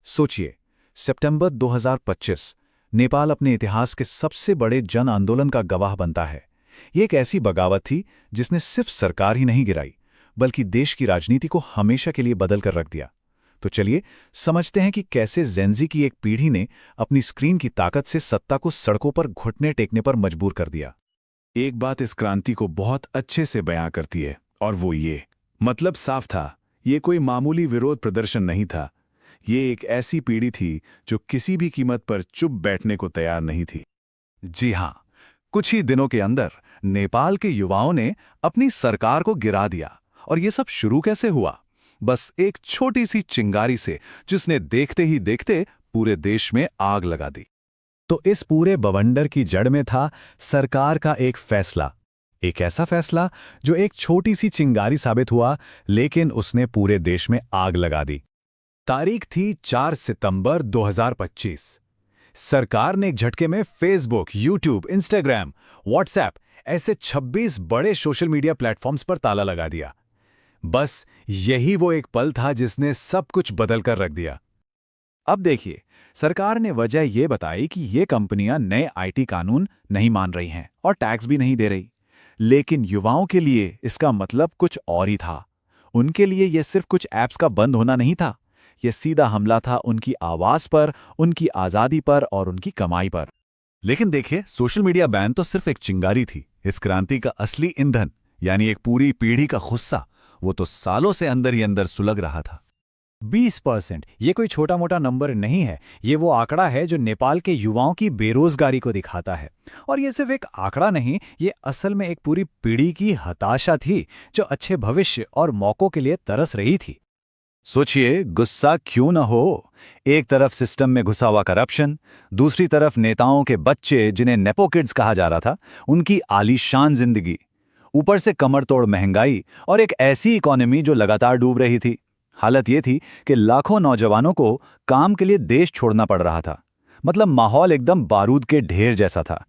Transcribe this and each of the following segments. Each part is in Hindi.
सोचिए, सितंबर 2025 नेपाल अपने इतिहास के सबसे बड़े जन आंदोलन का गवाह बनता है। ये एक ऐसी बगावत थी जिसने सिर्फ सरकार ही नहीं गिराई, बल्कि देश की राजनीति को हमेशा के लिए बदल कर रख दिया। तो चलिए समझते हैं कि कैसे जेनजी की एक पीढ़ी ने अपनी स्क्रीन की ताकत से सत्ता को सड़कों पर घुटने टेकने पर मजबूर कर दिया। एक बात इस क्रांति को बहुत अच्छे से बयां करती है, और वो ये मतलब साफ था, ये कोई मामूली विरोध प्रदर्शन नहीं था। ये एक ऐसी पीढ़ी थी जो किसी भी कीमत पर चुप बैठने को तैयार नहीं थी। जी हां, कुछ ही दिनों के अंदर नेपाल के युवाओं ने अपनी सरकार को गिरा दिया। और ये सब शुरू कैसे हुआ? बस एक छोटी सी चिंगारी से, जिसने देखते ही देखते पूरे देश में आग लगा दी। तो इस पूरे बवंडर की जड़ में था सरकार का एक फैसला, एक ऐसा फैसला जो एक छोटी सी चिंगारी साबित हुआ, लेकिन उसने पूरे देश में आग लगा दी। तारीख थी 4 सितंबर 2025। सरकार ने एक झटके में फेसबुक, यूट्यूब, इंस्टाग्राम, व्हाट्सएप ऐसे 26 बड़े सोशल मीडिया प्लेटफॉर्म्स पर ताला लगा दिया। बस यही वो एक पल था जिसने सब कुछ बदल कर रख दिया। अब देखिए, सरकार ने वजह यह बताई कि ये कंपनियां नए आईटी कानून नहीं मान रही हैं और टैक्स भी नहीं दे रही। लेकिन युवाओं के लिए इसका मतलब कुछ और ही था। उनके लिए यह सिर्फ कुछ ऐप्स का बंद होना नहीं था, यह सीधा हमला था उनकी आवाज पर, उनकी आजादी पर और उनकी कमाई पर। लेकिन देखिए, सोशल मीडिया बैन तो सिर्फ एक चिंगारी थी। इस क्रांति का असली ईंधन, यानी एक पूरी पीढ़ी का गुस्सा, वो तो सालों से अंदर ही अंदर सुलग रहा था। 20%, ये कोई छोटा मोटा नंबर नहीं है। ये वो आंकड़ा है जो नेपाल के युवाओं की बेरोजगारी को दिखाता है। और ये सिर्फ एक आंकड़ा नहीं, ये असल में एक पूरी पीढ़ी की हताशा थी जो अच्छे भविष्य और मौकों के लिए तरस रही थी। सोचिए, गुस्सा क्यों न हो। एक तरफ सिस्टम में घुसा हुआ करप्शन, दूसरी तरफ नेताओं के बच्चे जिन्हें नेपो किड्स कहा जा रहा था, उनकी आलीशान जिंदगी, ऊपर से कमरतोड़ महंगाई और एक ऐसी इकोनॉमी जो लगातार डूब रही थी। हालत ये थी कि लाखों नौजवानों को काम के लिए देश छोड़ना पड़ रहा था। मतलब माहौल एकदम बारूद के ढेर जैसा था।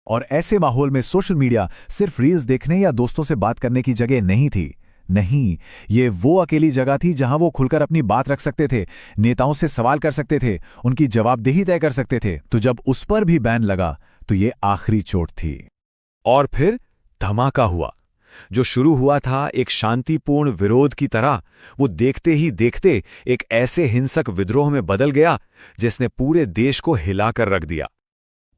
और ऐसे माहौल में सोशल मीडिया सिर्फ रील्स देखने या दोस्तों से बात करने की जगह नहीं थी। नहीं, ये वो अकेली जगह थी जहां वो खुलकर अपनी बात रख सकते थे, नेताओं से सवाल कर सकते थे, उनकी जवाबदेही तय कर सकते थे। तो जब उस पर भी बैन लगा तो ये आखिरी चोट थी। और फिर धमाका हुआ। जो शुरू हुआ था एक शांतिपूर्ण विरोध की तरह, वो देखते ही देखते एक ऐसे हिंसक विद्रोह में बदल गया जिसने पूरे देश को हिलाकर रख दिया।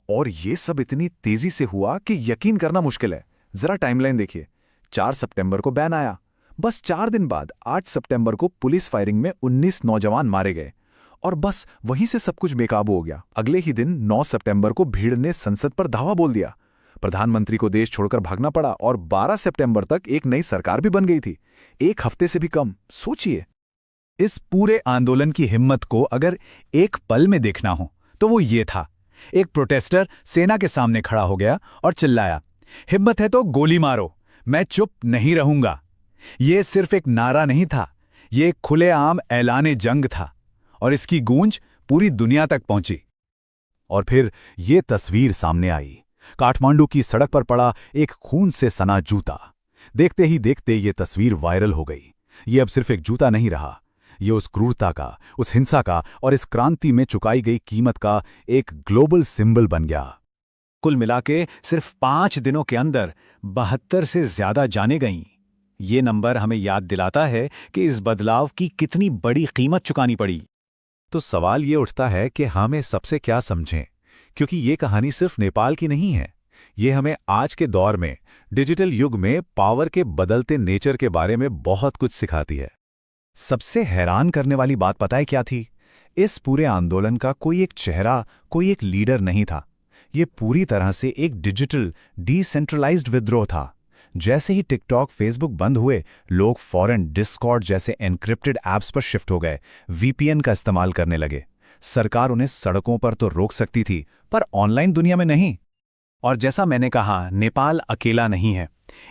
और ये सब इतनी तेजी से हुआ कि यकीन करना मुश्किल है। जरा टाइमलाइन देखिए। 4 सितंबर को बैन आया। बस 4 दिन बाद 8 सितंबर को पुलिस फायरिंग में 19 नौजवान मारे गए। और बस वहीं से सब कुछ बेकाबू हो गया। अगले ही दिन 9 सितंबर को भीड़ ने संसद पर धावा बोल दिया। प्रधानमंत्री को देश छोड़कर भागना पड़ा और 12 सितंबर तक एक नई सरकार भी बन गई थी। एक हफ्ते से भी कम। सोचिए, इस पूरे आंदोलन की हिम्मत को अगर एक पल में देखना हो तो वो ये था। एक प्रोटेस्टर सेना के सामने खड़ा हो गया और चिल्लाया, हिम्मत है तो गोली मारो, मैं चुप नहीं रहूंगा। ये सिर्फ एक नारा नहीं था, ये एक खुलेआम ऐलाने जंग था। और इसकी गूंज पूरी दुनिया तक पहुंची। और फिर ये तस्वीर सामने आई। काठमांडू की सड़क पर पड़ा एक खून से सना जूता। देखते ही देखते ये तस्वीर वायरल हो गई। ये अब सिर्फ एक जूता नहीं रहा, ये उस क्रूरता का, उस हिंसा का और इस क्रांति में चुकाई गई कीमत का एक ग्लोबल सिंबल बन गया। कुल मिलाके सिर्फ 5 दिनों के अंदर 72 से ज्यादा जानें गईं। ये नंबर हमें याद दिलाता है कि इस बदलाव की कितनी बड़ी कीमत चुकानी पड़ी। तो सवाल ये उठता है कि हमें सबसे क्या समझें, क्योंकि ये कहानी सिर्फ नेपाल की नहीं है। ये हमें आज के दौर में, डिजिटल युग में पावर के बदलते नेचर के बारे में बहुत कुछ सिखाती है। सबसे हैरान करने वाली बात पता है क्या थी? इस पूरे आंदोलन का कोई एक चेहरा, कोई एक लीडर नहीं था। ये पूरी तरह से एक डिजिटल, डिसेंट्रलाइज्ड विद्रोह था। जैसे ही टिकटॉक, फेसबुक बंद हुए, लोग फौरन डिस्कॉर्ड जैसे एन्क्रिप्टेड ऐप्स पर शिफ्ट हो गए, वीपीएन का इस्तेमाल करने लगे। सरकार उन्हें सड़कों पर तो रोक सकती थी, पर ऑनलाइन दुनिया में नहीं। और जैसा मैंने कहा, नेपाल अकेला नहीं है।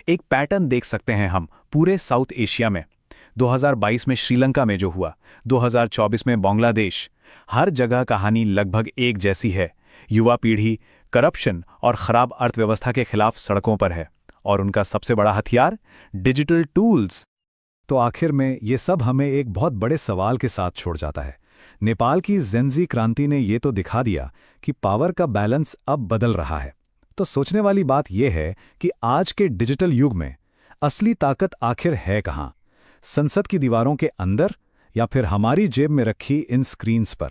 एक पैटर्न देख सकते हैं हम पूरे साउथ एशिया में। 2022 में श्रीलंका में जो हुआ, 2024 में बांग्लादेश, हर जगह कहानी लगभग एक जैसी है। युवा पीढ़ी करप्शन और खराब अर्थव्यवस्था के खिलाफ सड़कों पर है, और उनका सबसे बड़ा हथियार डिजिटल टूल्स। तो आखिर में ये सब हमें एक बहुत बड़े सवाल के साथ छोड़ जाता है। नेपाल की जेंजी क्रांति ने ये तो दिखा दिया कि पावर का बैलेंस अब बदल रहा है। तो सोचने वाली बात यह है कि आज के डिजिटल युग में असली ताकत आखिर है कहाँ? संसद की दीवारों के अंदर या फिर हमारी जेब में रखी इन स्क्रीन्स पर?